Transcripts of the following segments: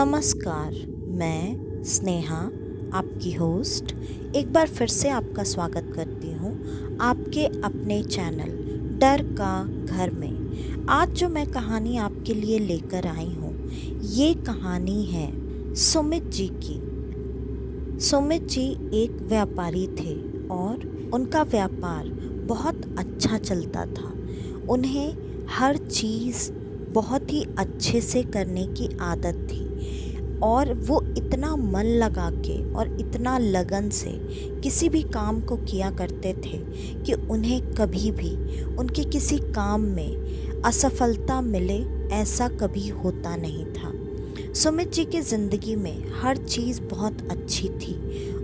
नमस्कार, मैं स्नेहा आपकी होस्ट एक बार फिर से आपका स्वागत करती हूँ आपके अपने चैनल डर का घर में। आज जो मैं कहानी आपके लिए लेकर आई हूँ ये कहानी है सुमित जी की। सुमित जी एक व्यापारी थे और उनका व्यापार बहुत अच्छा चलता था। उन्हें हर चीज़ बहुत ही अच्छे से करने की आदत थी और वो इतना मन लगा के और इतना लगन से किसी भी काम को किया करते थे कि उन्हें कभी भी उनके किसी काम में असफलता मिले ऐसा कभी होता नहीं था। सुमित जी की ज़िंदगी में हर चीज़ बहुत अच्छी थी।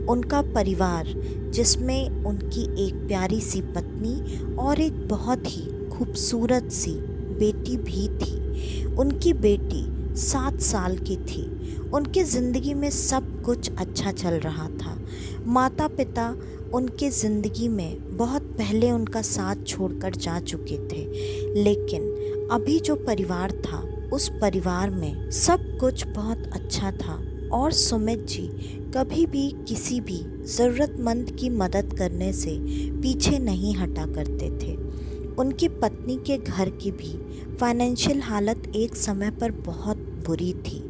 उनका परिवार जिसमें उनकी एक प्यारी सी पत्नी और एक बहुत ही खूबसूरत सी बेटी भी थी। उनकी बेटी 7 साल की थी। उनकी ज़िंदगी में सब कुछ अच्छा चल रहा था। माता पिता उनके ज़िंदगी में बहुत पहले उनका साथ छोड़कर जा चुके थे, लेकिन अभी जो परिवार था उस परिवार में सब कुछ बहुत अच्छा था और सुमित जी कभी भी किसी भी ज़रूरतमंद की मदद करने से पीछे नहीं हटा करते थे। उनकी पत्नी के घर की भी फाइनेंशियल हालत एक समय पर बहुत बुरी थी।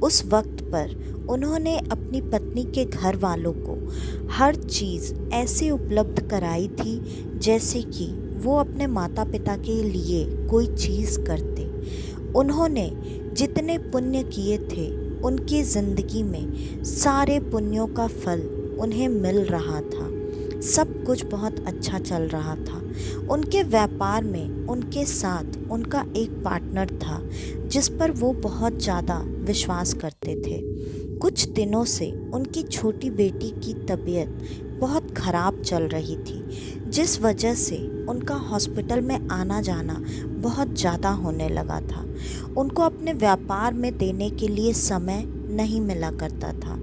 उस वक्त पर उन्होंने अपनी पत्नी के घर वालों को हर चीज़ ऐसे उपलब्ध कराई थी जैसे कि वो अपने माता पिता के लिए कोई चीज़ करते। उन्होंने जितने पुण्य किए थे उनकी ज़िंदगी में सारे पुण्यों का फल उन्हें मिल रहा था। सब कुछ बहुत अच्छा चल रहा था। उनके व्यापार में उनके साथ उनका एक पार्टनर था जिस पर वो बहुत ज़्यादा विश्वास करते थे। कुछ दिनों से उनकी छोटी बेटी की तबीयत बहुत ख़राब चल रही थी, जिस वजह से उनका हॉस्पिटल में आना जाना बहुत ज़्यादा होने लगा था। उनको अपने व्यापार में देने के लिए समय नहीं मिला करता था।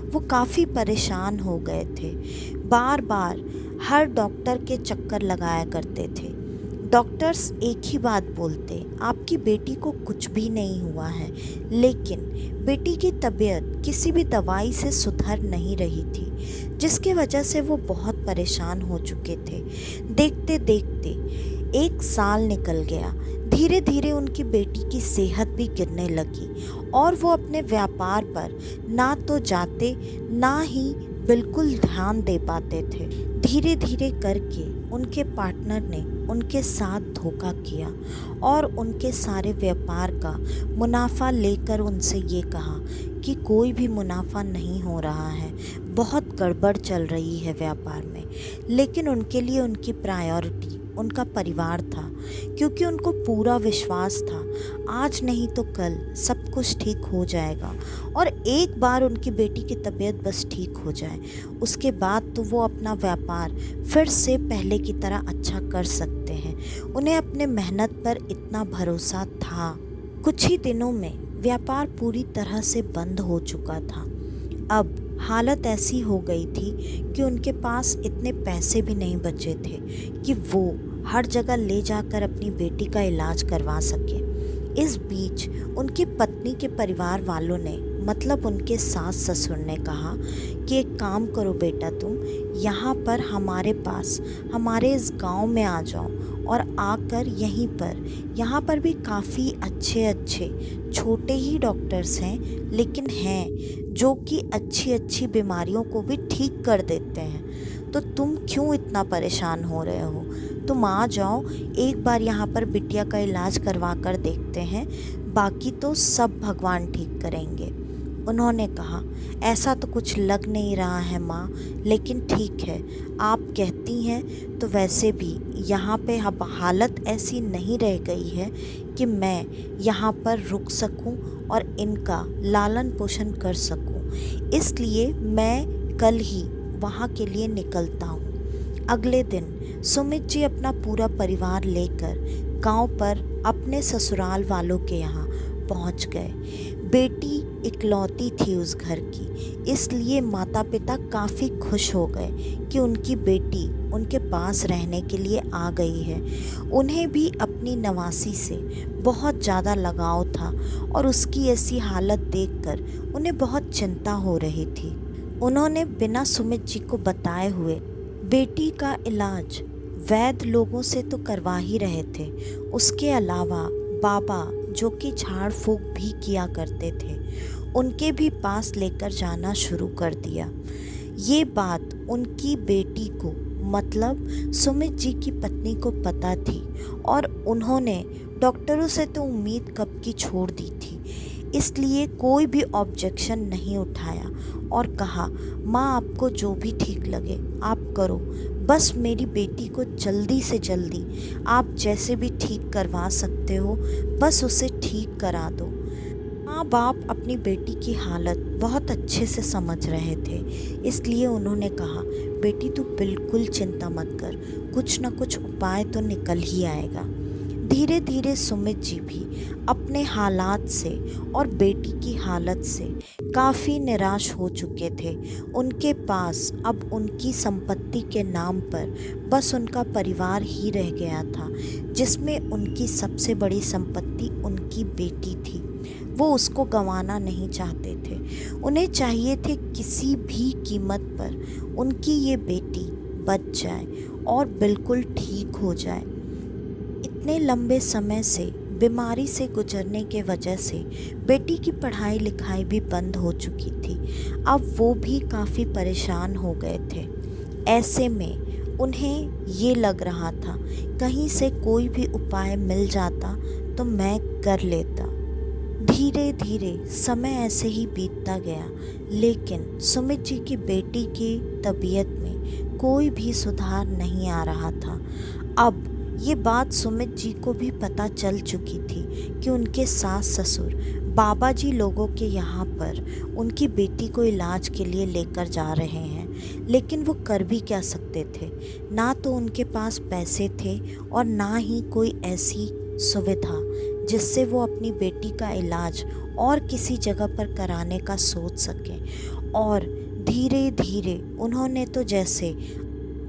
वो काफ़ी परेशान हो गए थे। बार बार हर डॉक्टर के चक्कर लगाया करते थे। डॉक्टर्स एक ही बात बोलते, आपकी बेटी को कुछ भी नहीं हुआ है, लेकिन बेटी की तबीयत किसी भी दवाई से सुधर नहीं रही थी, जिसकी वजह से वो बहुत परेशान हो चुके थे। देखते देखते 1 साल निकल गया। धीरे धीरे उनकी बेटी की सेहत भी गिरने लगी और वो अपने व्यापार पर ना तो जाते ना ही बिल्कुल ध्यान दे पाते थे। धीरे धीरे करके उनके पार्टनर ने उनके साथ धोखा किया और उनके सारे व्यापार का मुनाफा लेकर उनसे ये कहा कि कोई भी मुनाफा नहीं हो रहा है, बहुत गड़बड़ चल रही है व्यापार में। लेकिन उनके लिए उनकी प्रायोरिटी उनका परिवार था, क्योंकि उनको पूरा विश्वास था आज नहीं तो कल सब कुछ ठीक हो जाएगा और एक बार उनकी बेटी की तबीयत बस ठीक हो जाए, उसके बाद तो वो अपना व्यापार फिर से पहले की तरह अच्छा कर सकते हैं। उन्हें अपने मेहनत पर इतना भरोसा था। कुछ ही दिनों में व्यापार पूरी तरह से बंद हो चुका था। अब हालत ऐसी हो गई थी कि उनके पास इतने पैसे भी नहीं बचे थे कि वो हर जगह ले जाकर अपनी बेटी का इलाज करवा सके। इस बीच उनकी पत्नी के परिवार वालों ने, मतलब उनके सास ससुर ने कहा कि एक काम करो बेटा, तुम यहाँ पर हमारे पास हमारे इस गांव में आ जाओ और आकर यहाँ पर भी काफ़ी अच्छे अच्छे छोटे ही डॉक्टर्स हैं, लेकिन हैं जो कि अच्छी अच्छी बीमारियों को भी ठीक कर देते हैं। तो तुम क्यों इतना परेशान हो रहे हो? तुम आ जाओ, एक बार यहाँ पर बिटिया का इलाज करवा कर देखते हैं, बाकी तो सब भगवान ठीक करेंगे। उन्होंने कहा, ऐसा तो कुछ लग नहीं रहा है माँ, लेकिन ठीक है, आप कहती हैं तो वैसे भी यहाँ पे अब हालत ऐसी नहीं रह गई है कि मैं यहाँ पर रुक सकूँ और इनका लालन पोषण कर सकूँ, इसलिए मैं कल ही वहाँ के लिए निकलता हूँ। अगले दिन सुमित जी अपना पूरा परिवार लेकर गांव पर अपने ससुराल वालों के यहाँ पहुँच गए। बेटी इकलौती थी उस घर की, इसलिए माता पिता काफ़ी खुश हो गए कि उनकी बेटी उनके पास रहने के लिए आ गई है। उन्हें भी अपनी नवासी से बहुत ज़्यादा लगाव था और उसकी ऐसी हालत देखकर उन्हें बहुत चिंता हो रही थी। उन्होंने बिना सुमित जी को बताए हुए बेटी का इलाज वैद्य लोगों से तो करवा ही रहे थे, उसके अलावा बाबा जो कि झाड़ फूंक भी किया करते थे उनके भी पास लेकर जाना शुरू कर दिया। ये बात उनकी बेटी को मतलब सुमित जी की पत्नी को पता थी और उन्होंने डॉक्टरों से तो उम्मीद कब की छोड़ दी थी, इसलिए कोई भी ऑब्जेक्शन नहीं उठाया और कहा माँ आपको जो भी ठीक लगे आप करो, बस मेरी बेटी को जल्दी से जल्दी आप जैसे भी ठीक करवा सकते हो बस उसे ठीक करा दो। माँ बाप अपनी बेटी की हालत बहुत अच्छे से समझ रहे थे, इसलिए उन्होंने कहा बेटी तू बिल्कुल चिंता मत कर, कुछ न कुछ उपाय तो निकल ही आएगा। धीरे धीरे सुमित जी भी अपने हालात से और बेटी की हालत से काफ़ी निराश हो चुके थे। उनके पास अब उनकी संपत्ति के नाम पर बस उनका परिवार ही रह गया था, जिसमें उनकी सबसे बड़ी संपत्ति उनकी बेटी थी। वो उसको गंवाना नहीं चाहते थे, उन्हें चाहिए थे किसी भी कीमत पर उनकी ये बेटी बच जाए और बिल्कुल ठीक हो जाए। इतने लंबे समय से बीमारी से गुजरने के वजह से बेटी की पढ़ाई लिखाई भी बंद हो चुकी थी, अब वो भी काफ़ी परेशान हो गए थे। ऐसे में उन्हें ये लग रहा था कहीं से कोई भी उपाय मिल जाता तो मैं कर लेता। धीरे धीरे समय ऐसे ही बीतता गया, लेकिन सुमित जी की बेटी की तबीयत में कोई भी सुधार नहीं आ रहा था। अब ये बात सुमित जी को भी पता चल चुकी थी कि उनके सास ससुर बाबा जी लोगों के यहाँ पर उनकी बेटी को इलाज के लिए लेकर जा रहे हैं, लेकिन वो कर भी क्या सकते थे, ना तो उनके पास पैसे थे और ना ही कोई ऐसी सुविधा जिससे वो अपनी बेटी का इलाज और किसी जगह पर कराने का सोच सकें। और धीरे धीरे उन्होंने तो जैसे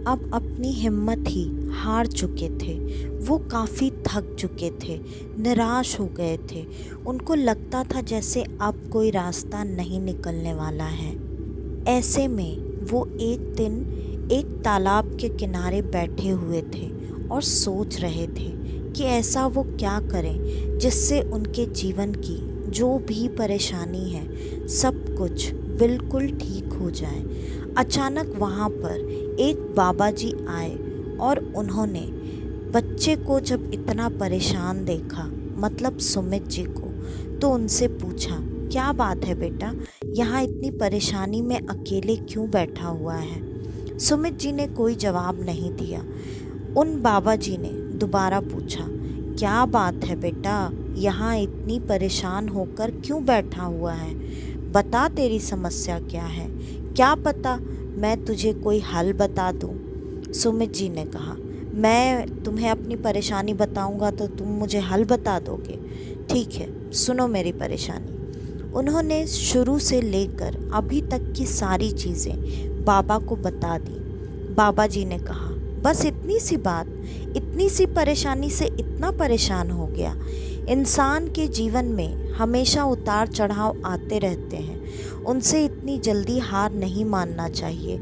अब अपनी हिम्मत ही हार चुके थे, वो काफ़ी थक चुके थे, निराश हो गए थे। उनको लगता था जैसे अब कोई रास्ता नहीं निकलने वाला है। ऐसे में वो एक दिन एक तालाब के किनारे बैठे हुए थे और सोच रहे थे कि ऐसा वो क्या करें जिससे उनके जीवन की जो भी परेशानी है सब कुछ बिल्कुल ठीक हो जाए। अचानक वहाँ पर एक बाबा जी आए और उन्होंने बच्चे को जब इतना परेशान देखा, मतलब सुमित जी को, तो उनसे पूछा क्या बात है बेटा, यहाँ इतनी परेशानी में अकेले क्यों बैठा हुआ है। सुमित जी ने कोई जवाब नहीं दिया। उन बाबा जी ने दोबारा पूछा क्या बात है बेटा, यहाँ इतनी परेशान होकर क्यों बैठा हुआ है, बता तेरी समस्या क्या है, क्या पता मैं तुझे कोई हल बता दूँ। सुमित जी ने कहा मैं तुम्हें अपनी परेशानी बताऊंगा तो तुम मुझे हल बता दोगे, ठीक है सुनो मेरी परेशानी। उन्होंने शुरू से लेकर अभी तक की सारी चीज़ें बाबा को बता दी। बाबा जी ने कहा बस इतनी सी बात, इतनी सी परेशानी से इतना परेशान हो गया। इंसान के जीवन में हमेशा उतार चढ़ाव आते रहते हैं, उनसे इतनी जल्दी हार नहीं मानना चाहिए।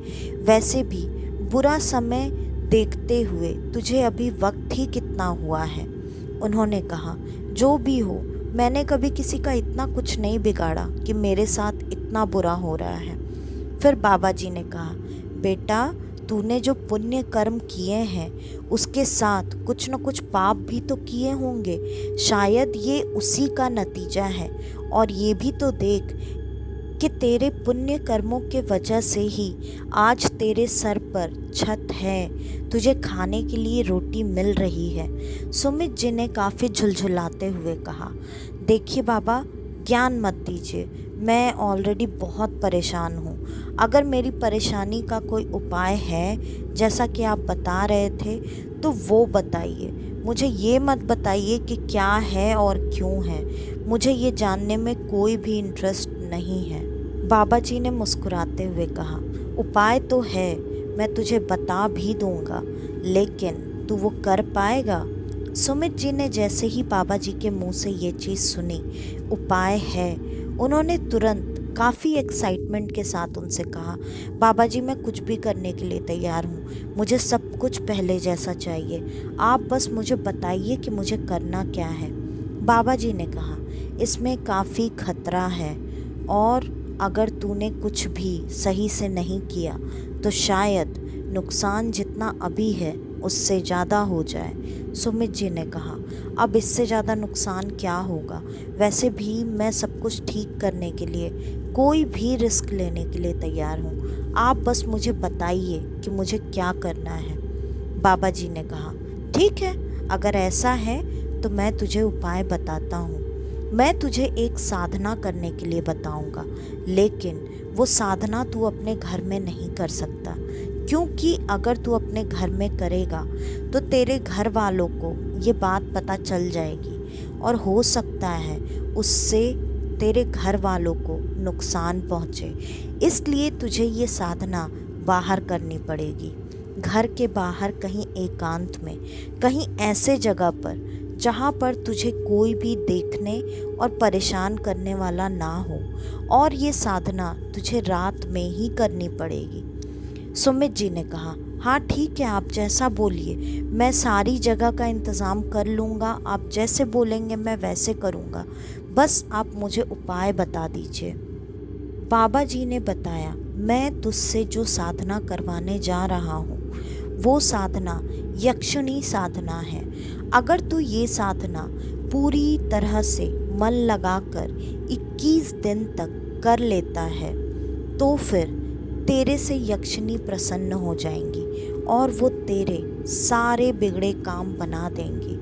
वैसे भी बुरा समय देखते हुए तुझे अभी वक्त ही कितना हुआ है। उन्होंने कहा जो भी हो, मैंने कभी किसी का इतना कुछ नहीं बिगाड़ा कि मेरे साथ इतना बुरा हो रहा है। फिर बाबा जी ने कहा बेटा तूने जो पुण्य कर्म किए हैं उसके साथ कुछ न कुछ पाप भी तो किए होंगे, शायद ये उसी का नतीजा है। और ये भी तो देख कि तेरे पुण्य कर्मों के वजह से ही आज तेरे सर पर छत है, तुझे खाने के लिए रोटी मिल रही है। सुमित जी ने काफ़ी झुलझुलाते हुए कहा देखिए बाबा ज्ञान मत दीजिए, मैं ऑलरेडी बहुत परेशान हूँ। अगर मेरी परेशानी का कोई उपाय है जैसा कि आप बता रहे थे तो वो बताइए, मुझे ये मत बताइए कि क्या है और क्यों है, मुझे ये जानने में कोई भी इंटरेस्ट नहीं है। बाबा जी ने मुस्कुराते हुए कहा, उपाय तो है, मैं तुझे बता भी दूंगा, लेकिन तू वो कर पाएगा? सुमित जी ने जैसे ही बाबा जी के मुंह से ये चीज़ सुनी, उपाय है, उन्होंने तुरंत काफ़ी एक्साइटमेंट के साथ उनसे कहा, बाबा जी मैं कुछ भी करने के लिए तैयार हूँ, मुझे सब कुछ पहले जैसा चाहिए, आप बस मुझे बताइए कि मुझे करना क्या है। बाबा जी ने कहा, इसमें काफ़ी खतरा है और अगर तूने कुछ भी सही से नहीं किया तो शायद नुकसान जितना अभी है उससे ज़्यादा हो जाए। सुमित जी ने कहा, अब इससे ज़्यादा नुकसान क्या होगा, वैसे भी मैं सब कुछ ठीक करने के लिए कोई भी रिस्क लेने के लिए तैयार हूँ, आप बस मुझे बताइए कि मुझे क्या करना है। बाबा जी ने कहा, ठीक है, अगर ऐसा है तो मैं तुझे उपाय बताता हूँ। मैं तुझे एक साधना करने के लिए बताऊंगा, लेकिन वो साधना तू अपने घर में नहीं कर सकता, क्योंकि अगर तू अपने घर में करेगा तो तेरे घर वालों को ये बात पता चल जाएगी और हो सकता है उससे तेरे घर वालों को नुकसान पहुँचे। इसलिए तुझे ये साधना बाहर करनी पड़ेगी, घर के बाहर, कहीं एकांत में, कहीं ऐसे जगह पर जहाँ पर तुझे कोई भी देखने और परेशान करने वाला ना हो, और ये साधना तुझे रात में ही करनी पड़ेगी। सुमित जी ने कहा, हाँ ठीक है, आप जैसा बोलिए, मैं सारी जगह का इंतज़ाम कर लूँगा, आप जैसे बोलेंगे मैं वैसे करूँगा, बस आप मुझे उपाय बता दीजिए। बाबा जी ने बताया, मैं तुझसे जो साधना करवाने जा रहा हूँ वो साधना यक्षिणी साधना है। अगर तू ये साधना पूरी तरह से मन लगाकर 21 दिन तक कर लेता है तो फिर तेरे से यक्षिणी प्रसन्न हो जाएंगी और वो तेरे सारे बिगड़े काम बना देंगी,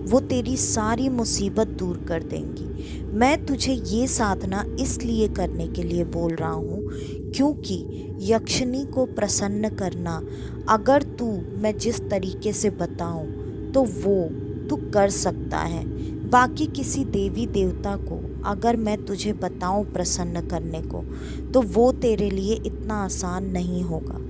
वो तेरी सारी मुसीबत दूर कर देंगी। मैं तुझे ये साधना इसलिए करने के लिए बोल रहा हूँ क्योंकि यक्षिणी को प्रसन्न करना, अगर तू मैं जिस तरीके से बताऊँ तो वो तू कर सकता है। बाकी किसी देवी देवता को अगर मैं तुझे बताऊँ प्रसन्न करने को तो वो तेरे लिए इतना आसान नहीं होगा।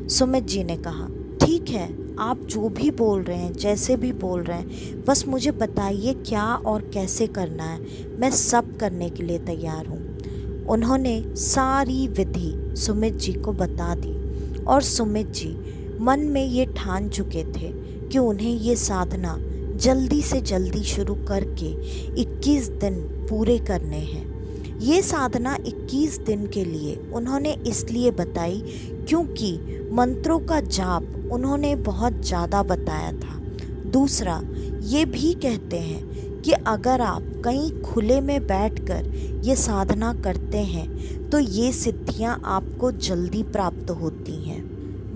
सुमित जी ने कहा, ठीक है, आप जो भी बोल रहे हैं, जैसे भी बोल रहे हैं, बस मुझे बताइए क्या और कैसे करना है, मैं सब करने के लिए तैयार हूँ। उन्होंने सारी विधि सुमित जी को बता दी और सुमित जी मन में ये ठान चुके थे कि उन्हें ये साधना जल्दी से जल्दी शुरू करके 21 दिन पूरे करने हैं। ये साधना 21 दिन के लिए उन्होंने इसलिए बताई क्योंकि मंत्रों का जाप उन्होंने बहुत ज़्यादा बताया था। दूसरा, ये भी कहते हैं कि अगर आप कहीं खुले में बैठकर ये साधना करते हैं तो ये सिद्धियां आपको जल्दी प्राप्त होती हैं।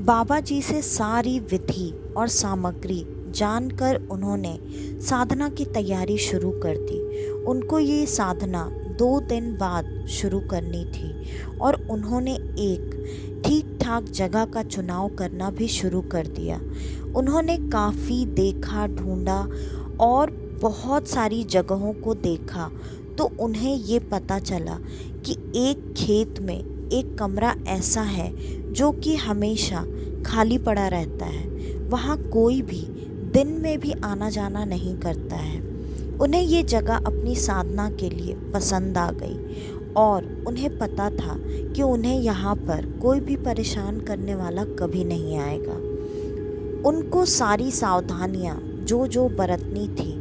बाबा जी से सारी विधि और सामग्री जानकर उन्होंने साधना की तैयारी शुरू कर दी। उनको ये साधना 2 दिन बाद शुरू करनी थी और उन्होंने एक ठीक ठाक जगह का चुनाव करना भी शुरू कर दिया। उन्होंने काफ़ी देखा, ढूंढा और बहुत सारी जगहों को देखा तो उन्हें ये पता चला कि एक खेत में एक कमरा ऐसा है जो कि हमेशा खाली पड़ा रहता है, वहाँ कोई भी दिन में भी आना जाना नहीं करता है। उन्हें ये जगह अपनी साधना के लिए पसंद आ गई और उन्हें पता था कि उन्हें यहाँ पर कोई भी परेशान करने वाला कभी नहीं आएगा। उनको सारी सावधानियाँ जो जो बरतनी थी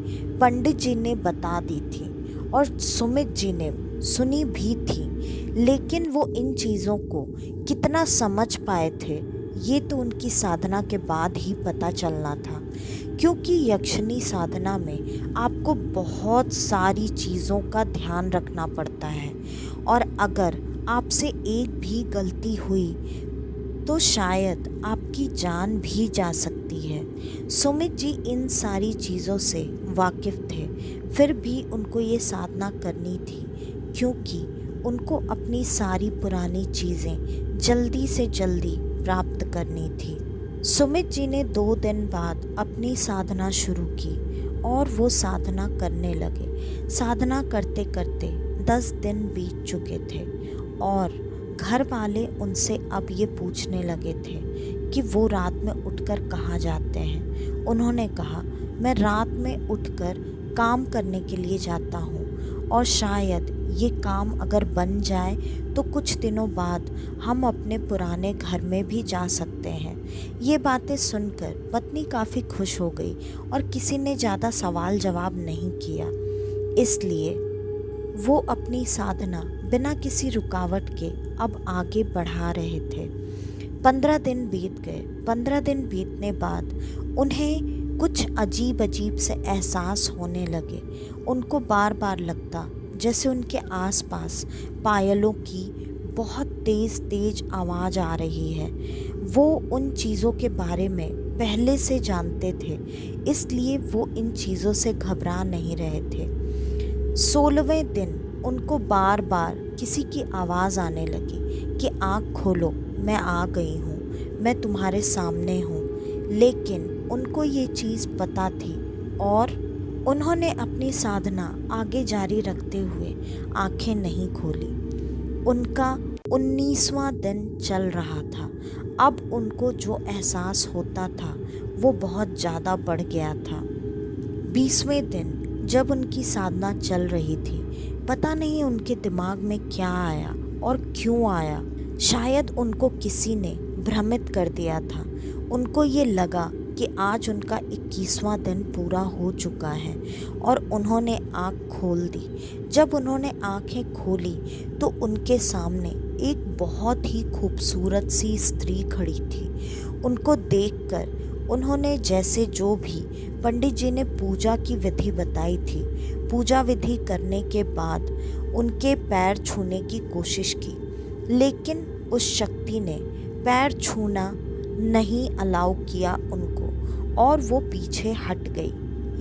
पंडित जी ने बता दी थी और सुमित जी ने सुनी भी थी, लेकिन वो इन चीज़ों को कितना समझ पाए थे ये तो उनकी साधना के बाद ही पता चलना था, क्योंकि यक्षिणी साधना में आपको बहुत सारी चीज़ों का ध्यान रखना पड़ता है और अगर आपसे एक भी गलती हुई तो शायद आपकी जान भी जा सकती है। सुमित जी इन सारी चीज़ों से वाकिफ़ थे, फिर भी उनको ये साधना करनी थी क्योंकि उनको अपनी सारी पुरानी चीज़ें जल्दी से जल्दी प्राप्त करनी थी। सुमित जी ने 2 दिन बाद अपनी साधना शुरू की और वो साधना करने लगे। साधना करते करते 10 दिन बीत चुके थे और घर वाले उनसे अब ये पूछने लगे थे कि वो रात में उठकर कहाँ जाते हैं। उन्होंने कहा, मैं रात में उठकर काम करने के लिए जाता हूँ और शायद ये काम अगर बन जाए तो कुछ दिनों बाद हम अपने पुराने घर में भी जा सकते हैं। ये बातें सुनकर पत्नी काफ़ी खुश हो गई और किसी ने ज़्यादा सवाल जवाब नहीं किया। इसलिए वो अपनी साधना बिना किसी रुकावट के अब आगे बढ़ा रहे थे। 15 दिन बीत गए। 15 दिन बीतने बाद उन्हें कुछ अजीब अजीब से एहसास होने लगे। उनको बार बार लगता जैसे उनके आसपास पायलों की बहुत तेज़ तेज़ आवाज़ आ रही है। वो उन चीज़ों के बारे में पहले से जानते थे, इसलिए वो इन चीज़ों से घबरा नहीं रहे थे। 16वें दिन उनको बार बार किसी की आवाज़ आने लगी कि आँख खोलो, मैं आ गई हूँ, मैं तुम्हारे सामने हूँ। लेकिन उनको ये चीज़ पता थी और उन्होंने अपनी साधना आगे जारी रखते हुए आंखें नहीं खोली। उनका 19वां दिन चल रहा था। अब उनको जो एहसास होता था वो बहुत ज़्यादा बढ़ गया था। 20वें दिन जब उनकी साधना चल रही थी, पता नहीं उनके दिमाग में क्या आया और क्यों आया। शायद उनको किसी ने भ्रमित कर दिया था। उनको ये लगा कि आज उनका 21वां दिन पूरा हो चुका है और उन्होंने आँख खोल दी। जब उन्होंने आँखें खोली तो उनके सामने एक बहुत ही खूबसूरत सी स्त्री खड़ी थी। उनको देखकर उन्होंने जैसे जो भी पंडित जी ने पूजा की विधि बताई थी, पूजा विधि करने के बाद उनके पैर छूने की कोशिश की, लेकिन उस शक्ति ने पैर छूना नहीं अलाउ किया उनको और वो पीछे हट गई।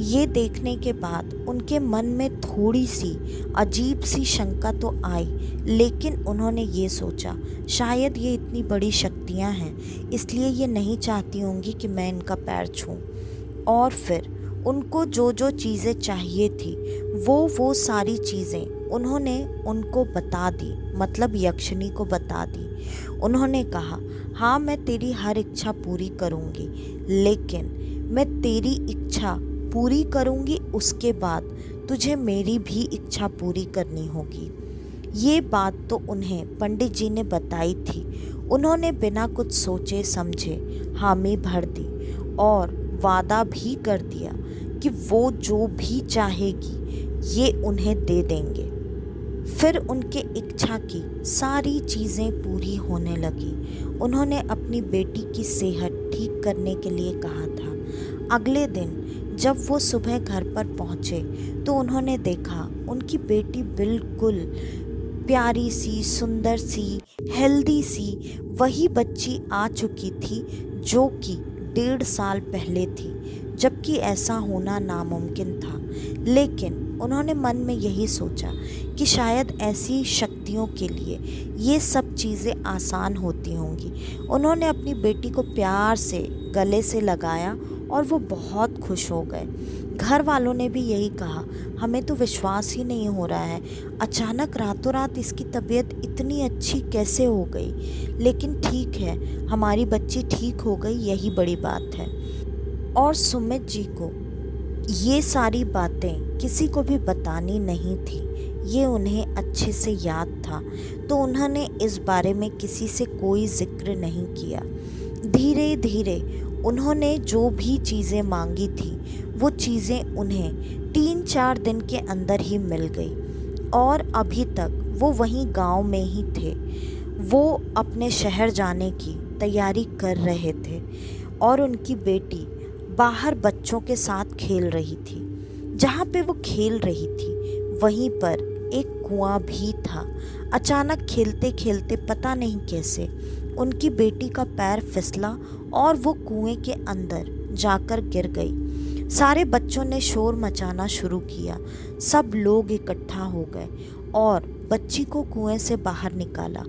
ये देखने के बाद उनके मन में थोड़ी सी अजीब सी शंका तो आई, लेकिन उन्होंने ये सोचा शायद ये इतनी बड़ी शक्तियाँ हैं, इसलिए ये नहीं चाहती होंगी कि मैं इनका पैर छूं। और फिर उनको जो जो चीज़ें चाहिए थी वो सारी चीज़ें उन्होंने उनको बता दी, मतलब यक्षिणी को बता दी। उन्होंने कहा, हाँ मैं तेरी हर इच्छा पूरी करूँगी, लेकिन मैं तेरी इच्छा पूरी करूँगी उसके बाद तुझे मेरी भी इच्छा पूरी करनी होगी। ये बात तो उन्हें पंडित जी ने बताई थी। उन्होंने बिना कुछ सोचे समझे हामी भर दी और वादा भी कर दिया कि वो जो भी चाहेगी ये उन्हें दे देंगे। फिर उनके इच्छा की सारी चीज़ें पूरी होने लगी। उन्होंने अपनी बेटी की सेहत ठीक करने के लिए कहा था। अगले दिन जब वो सुबह घर पर पहुँचे तो उन्होंने देखा उनकी बेटी बिल्कुल प्यारी सी, सुंदर सी, हेल्दी सी वही बच्ची आ चुकी थी जो कि 1.5 साल पहले थी, जबकि ऐसा होना नामुमकिन था। लेकिन उन्होंने मन में यही सोचा कि शायद ऐसी शक्तियों के लिए ये सब चीज़ें आसान होती होंगी। उन्होंने अपनी बेटी को प्यार से गले से लगाया और वो बहुत खुश हो गए। घर वालों ने भी यही कहा, हमें तो विश्वास ही नहीं हो रहा है, अचानक रातों रात इसकी तबीयत इतनी अच्छी कैसे हो गई। लेकिन ठीक है, हमारी बच्ची ठीक हो गई, यही बड़ी बात है। और सुमित जी को ये सारी बातें किसी को भी बतानी नहीं थी, ये उन्हें अच्छे से याद था, तो उन्होंने इस बारे में किसी से कोई जिक्र नहीं किया। धीरे धीरे उन्होंने जो भी चीज़ें मांगी थी वो चीज़ें उन्हें 3-4 दिन के अंदर ही मिल गई और अभी तक वो वहीं गांव में ही थे। वो अपने शहर जाने की तैयारी कर रहे थे और उनकी बेटी बाहर बच्चों के साथ खेल रही थी। जहाँ पे वो खेल रही थी वहीं पर एक कुआं भी था। अचानक खेलते खेलते पता नहीं कैसे उनकी बेटी का पैर फिसला और वो कुएं के अंदर जाकर गिर गई। सारे बच्चों ने शोर मचाना शुरू किया। सब लोग इकट्ठा हो गए और बच्ची को कुएं से बाहर निकाला।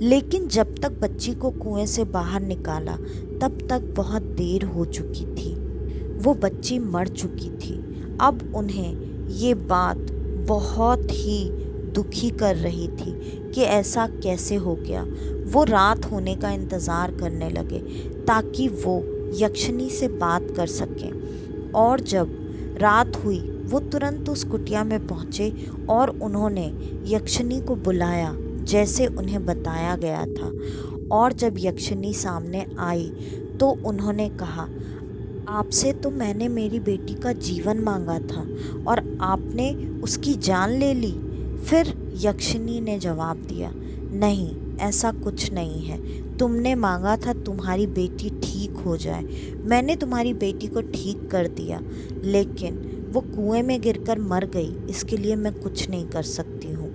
लेकिन जब तक बच्ची को कुएं से बाहर निकाला तब तक बहुत देर हो चुकी थी। वो बच्ची मर चुकी थी। अब उन्हें ये बात बहुत ही दुखी कर रही थी कि ऐसा कैसे हो गया। वो रात होने का इंतज़ार करने लगे ताकि वो यक्षिनी से बात कर सकें। और जब रात हुई वो तुरंत उस कुटिया में पहुँचे और उन्होंने यक्षिनी को बुलाया जैसे उन्हें बताया गया था। और जब यक्षिनी सामने आई तो उन्होंने कहा, आपसे तो मैंने मेरी बेटी का जीवन मांगा था और आपने उसकी जान ले ली। फिर यक्षिनी ने जवाब दिया, नहीं, ऐसा कुछ नहीं है। तुमने मांगा था तुम्हारी बेटी ठीक हो जाए। मैंने तुम्हारी बेटी को ठीक कर दिया, लेकिन वो कुएं में गिरकर मर गई। इसके लिए मैं कुछ नहीं कर सकती हूँ।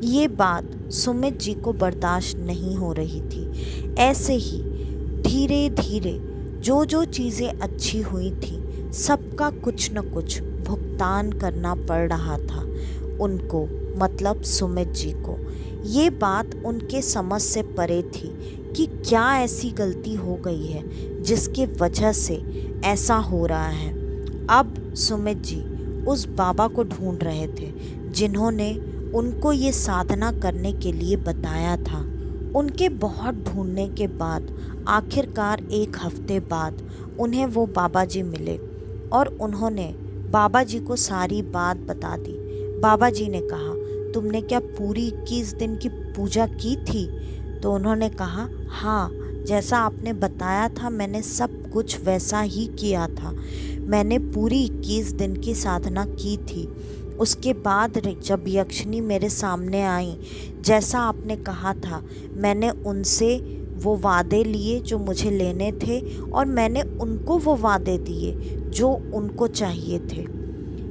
ये बात सुमित जी को बर्दाश्त नहीं हो रही थी। ऐसे ही धीरे धीरे जो जो चीज़ें अच्छी हुई थी सबका कुछ न कुछ भुगतान करना पड़ रहा था उनको, मतलब सुमित जी को। ये बात उनके समझ से परे थी कि क्या ऐसी गलती हो गई है जिसकी वजह से ऐसा हो रहा है। अब सुमित जी उस बाबा को ढूंढ रहे थे जिन्होंने उनको ये साधना करने के लिए बताया था। उनके बहुत ढूंढने के बाद आखिरकार एक हफ्ते बाद उन्हें वो बाबा जी मिले और उन्होंने बाबा जी को सारी बात बता दी। बाबा जी ने कहा, तुमने क्या पूरी 21 दिन की पूजा की थी? तो उन्होंने कहा, हाँ, जैसा आपने बताया था मैंने सब कुछ वैसा ही किया था। मैंने पूरी 21 दिन की साधना की थी। उसके बाद जब यक्षिनी मेरे सामने आई, जैसा आपने कहा था, मैंने उनसे वो वादे लिए जो मुझे लेने थे और मैंने उनको वो वादे दिए जो उनको चाहिए थे।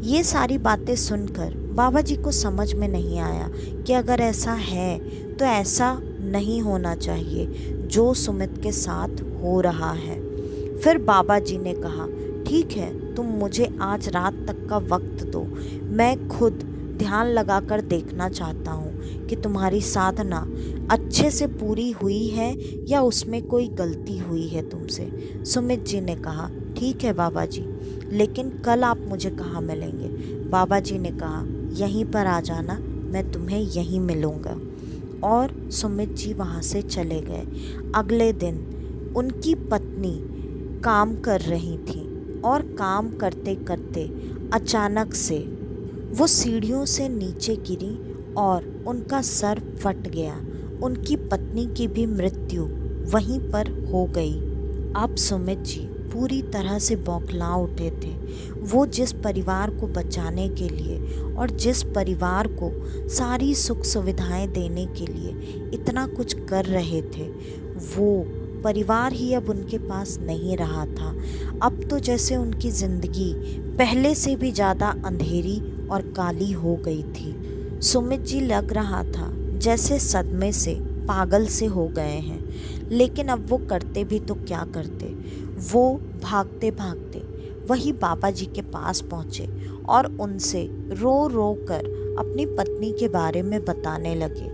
ये सारी बातें सुनकर बाबा जी को समझ में नहीं आया कि अगर ऐसा है तो ऐसा नहीं होना चाहिए जो सुमित के साथ हो रहा है। फिर बाबा जी ने कहा, ठीक है, तुम मुझे आज रात तक का वक्त दो। मैं खुद ध्यान लगाकर देखना चाहता हूँ कि तुम्हारी साधना अच्छे से पूरी हुई है या उसमें कोई गलती हुई है तुमसे। सुमित जी ने कहा, ठीक है बाबा जी, लेकिन कल आप मुझे कहाँ मिलेंगे? बाबा जी ने कहा, यहीं पर आ जाना, मैं तुम्हें यहीं मिलूँगा। और सुमित जी वहाँ से चले गए। अगले दिन उनकी पत्नी काम कर रही थी और काम करते करते अचानक से वो सीढ़ियों से नीचे गिरी और उनका सर फट गया। उनकी पत्नी की भी मृत्यु वहीं पर हो गई। अब सुमित जी पूरी तरह से बौखला उठे थे। वो जिस परिवार को बचाने के लिए और जिस परिवार को सारी सुख सुविधाएं देने के लिए इतना कुछ कर रहे थे, वो परिवार ही अब उनके पास नहीं रहा था। अब तो जैसे उनकी ज़िंदगी पहले से भी ज़्यादा अंधेरी और काली हो गई थी। सुमित जी लग रहा था जैसे सदमे से पागल से हो गए हैं, लेकिन अब वो करते भी तो क्या करते। वो भागते भागते वही बाबा जी के पास पहुँचे और उनसे रो रो कर अपनी पत्नी के बारे में बताने लगे।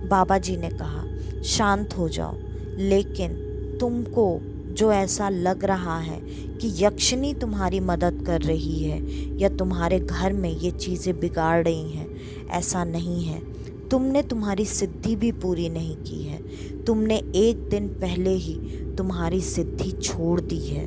बाबा जी ने कहा, शांत हो जाओ, लेकिन तुमको जो ऐसा लग रहा है कि यक्षिनी तुम्हारी मदद कर रही है या तुम्हारे घर में ये चीज़ें बिगाड़ रही हैं, ऐसा नहीं है। तुमने तुम्हारी सिद्धि भी पूरी नहीं की है। तुमने एक दिन पहले ही तुम्हारी सिद्धि छोड़ दी है।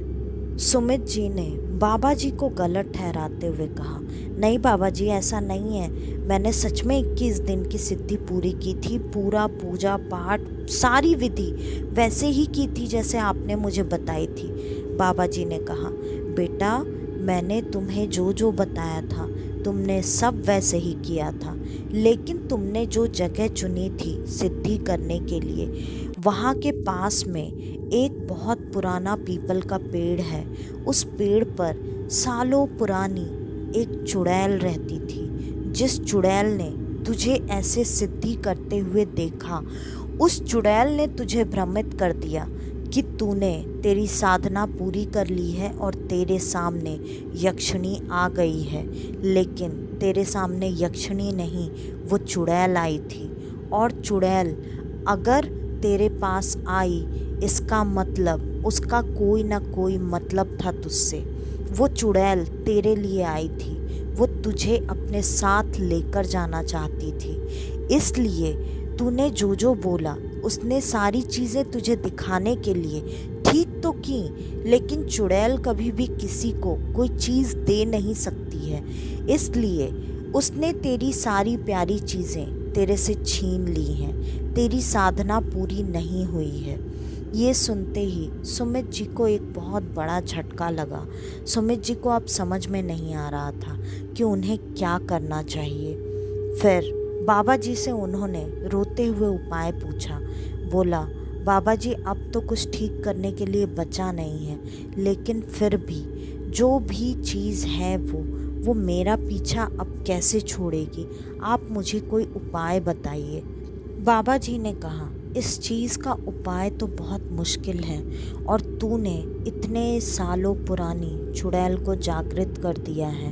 सुमित जी ने बाबा जी को गलत ठहराते हुए कहा, नहीं बाबा जी, ऐसा नहीं है। मैंने सच में 21 दिन की सिद्धि पूरी की थी। पूरा पूजा पाठ सारी विधि वैसे ही की थी जैसे आपने मुझे बताई थी। बाबा जी ने कहा, बेटा, मैंने तुम्हें जो जो बताया था तुमने सब वैसे ही किया था, लेकिन तुमने जो जगह चुनी थी सिद्धि करने के लिए, वहाँ के पास में एक बहुत पुराना पीपल का पेड़ है। उस पेड़ पर सालों पुरानी एक चुड़ैल रहती थी। जिस चुड़ैल ने तुझे ऐसे सिद्धि करते हुए देखा, उस चुड़ैल ने तुझे भ्रमित कर दिया कि तूने तेरी साधना पूरी कर ली है और तेरे सामने यक्षिणी आ गई है, लेकिन तेरे सामने यक्षिणी नहीं, वो चुड़ैल आई थी। और चुड़ैल अगर तेरे पास आई, इसका मतलब उसका कोई ना कोई मतलब था तुझसे। वो चुड़ैल तेरे लिए आई थी। वो तुझे अपने साथ लेकर जाना चाहती थी। इसलिए तूने जो जो बोला, उसने सारी चीज़ें तुझे दिखाने के लिए ठीक तो की, लेकिन चुड़ैल कभी भी किसी को कोई चीज़ दे नहीं सकती है। इसलिए उसने तेरी सारी प्यारी चीज़ें तेरे से छीन ली हैं। तेरी साधना पूरी नहीं हुई है। ये सुनते ही सुमित जी को एक बहुत बड़ा झटका लगा। सुमित जी को अब समझ में नहीं आ रहा था कि उन्हें क्या करना चाहिए। फिर बाबा जी से उन्होंने रोते हुए उपाय पूछा। बोला, बाबा जी अब तो कुछ ठीक करने के लिए बचा नहीं है, लेकिन फिर भी जो भी चीज़ है वो मेरा पीछा अब कैसे छोड़ेगी? आप मुझे कोई उपाय बताइए। बाबा जी ने कहा, इस चीज़ का उपाय तो बहुत मुश्किल है और तूने इतने सालों पुरानी चुड़ैल को जागृत कर दिया है,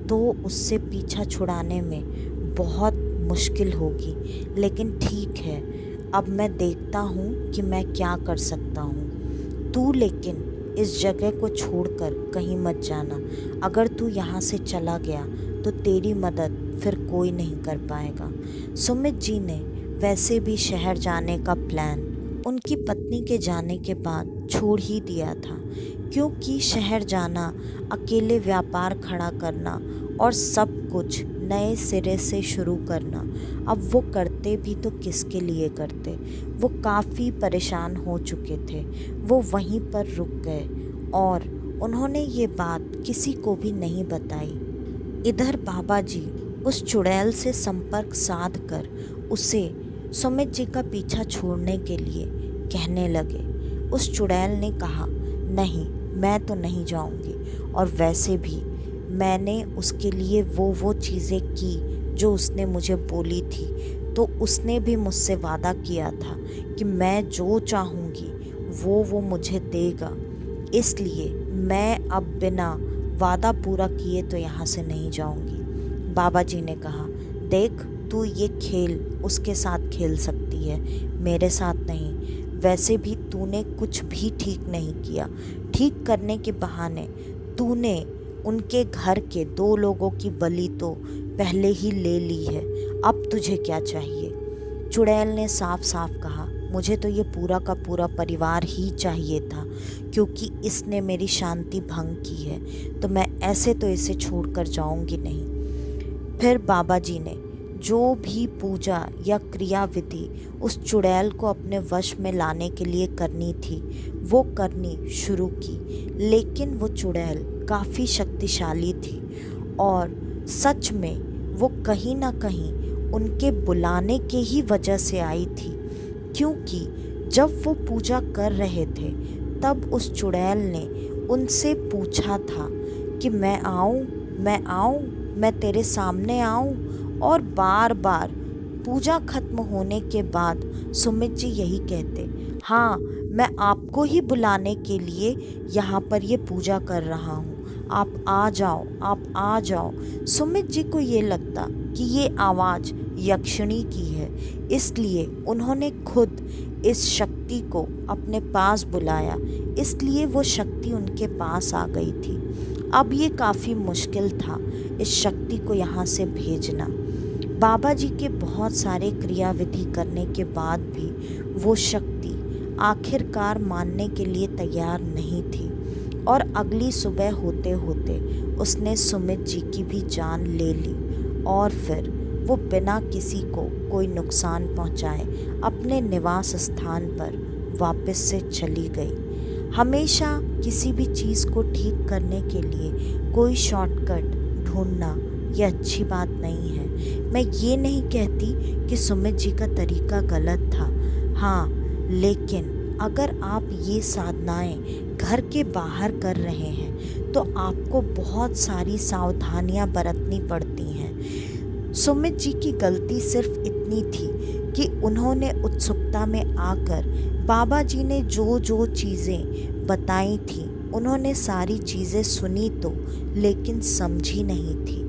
तो उससे पीछा छुड़ाने में बहुत मुश्किल होगी। लेकिन ठीक है, अब मैं देखता हूँ कि मैं क्या कर सकता हूँ। तू लेकिन इस जगह को छोड़कर कहीं मत जाना। अगर तू यहाँ से चला गया तो तेरी मदद फिर कोई नहीं कर पाएगा। सुमित जी ने वैसे भी शहर जाने का प्लान उनकी पत्नी के जाने के बाद छोड़ ही दिया था, क्योंकि शहर जाना, अकेले व्यापार खड़ा करना और सब कुछ नए सिरे से शुरू करना, अब वो करते भी तो किसके लिए करते। वो काफ़ी परेशान हो चुके थे। वो वहीं पर रुक गए और उन्होंने ये बात किसी को भी नहीं बताई। इधर बाबा जी उस चुड़ैल से संपर्क साध कर उसे सुमित जी का पीछा छोड़ने के लिए कहने लगे। उस चुड़ैल ने कहा, नहीं, मैं तो नहीं जाऊंगी, और वैसे भी मैंने उसके लिए वो चीज़ें की जो उसने मुझे बोली थी। तो उसने भी मुझसे वादा किया था कि मैं जो चाहूँगी वो मुझे देगा। इसलिए मैं अब बिना वादा पूरा किए तो यहाँ से नहीं जाऊँगी। बाबा जी ने कहा, देख, तू ये खेल उसके साथ खेल सकती है, मेरे साथ नहीं। वैसे भी तूने कुछ भी ठीक नहीं किया। ठीक करने के बहाने तूने उनके घर के 2 लोगों की बलि तो पहले ही ले ली है। अब तुझे क्या चाहिए? चुड़ैल ने साफ साफ कहा, मुझे तो ये पूरा का पूरा परिवार ही चाहिए था, क्योंकि इसने मेरी शांति भंग की है, तो मैं ऐसे तो इसे छोड़कर जाऊंगी नहीं। फिर बाबा जी ने जो भी पूजा या क्रिया विधि उस चुड़ैल को अपने वश में लाने के लिए करनी थी, वो करनी शुरू की। लेकिन वो चुड़ैल काफ़ी शक्तिशाली थी और सच में वो कहीं ना कहीं उनके बुलाने के ही वजह से आई थी, क्योंकि जब वो पूजा कर रहे थे तब उस चुड़ैल ने उनसे पूछा था कि मैं आऊँ, मैं तेरे सामने आऊँ। और बार बार पूजा खत्म होने के बाद सुमित जी यही कहते, हाँ, मैं आपको ही बुलाने के लिए यहाँ पर ये पूजा कर रहा हूँ, आप आ जाओ, आप आ जाओ। सुमित जी को ये लगता कि ये आवाज़ यक्षिणी की है, इसलिए उन्होंने खुद इस शक्ति को अपने पास बुलाया। इसलिए वो शक्ति उनके पास आ गई थी। अब ये काफ़ी मुश्किल था इस शक्ति को यहाँ से भेजना। बाबा जी के बहुत सारे क्रिया विधि करने के बाद भी वो शक्ति आखिरकार मानने के लिए तैयार नहीं थी, और अगली सुबह होते होते उसने सुमित जी की भी जान ले ली। और फिर वो बिना किसी को कोई नुकसान पहुंचाए अपने निवास स्थान पर वापस से चली गई। हमेशा किसी भी चीज़ को ठीक करने के लिए कोई शॉर्टकट ढूंढना ये अच्छी बात नहीं है। मैं ये नहीं कहती कि सुमित जी का तरीका गलत था, हाँ, लेकिन अगर आप ये साधनाएं घर के बाहर कर रहे हैं तो आपको बहुत सारी सावधानियां बरतनी पड़ती हैं। सुमित जी की गलती सिर्फ इतनी थी कि उन्होंने उत्सुकता में आकर बाबा जी ने जो जो चीज़ें बताई थी, उन्होंने सारी चीज़ें सुनी तो, लेकिन समझी नहीं थी।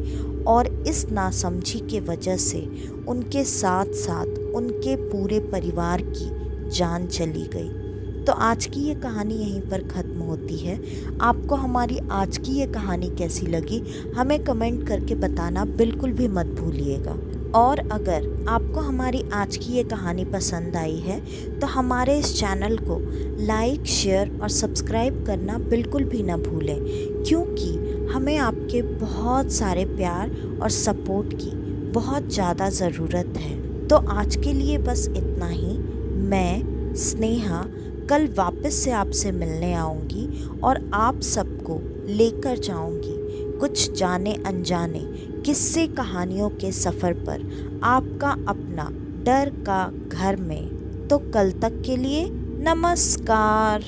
और इस नासमझी के वजह से उनके साथ साथ उनके पूरे परिवार की जान चली गई। तो आज की ये कहानी यहीं पर ख़त्म होती है। आपको हमारी आज की ये कहानी कैसी लगी हमें कमेंट करके बताना बिल्कुल भी मत भूलिएगा। और अगर आपको हमारी आज की ये कहानी पसंद आई है तो हमारे इस चैनल को लाइक, शेयर और सब्सक्राइब करना बिल्कुल भी ना भूलें, क्योंकि हमें आपके बहुत सारे प्यार और सपोर्ट की बहुत ज़्यादा ज़रूरत है। तो आज के लिए बस इतना ही। मैं स्नेहा कल वापस से आपसे मिलने आऊँगी और आप सबको लेकर जाऊँगी कुछ जाने अनजाने किस्से कहानियों के सफ़र पर, आपका अपना डर का घर में। तो कल तक के लिए नमस्कार।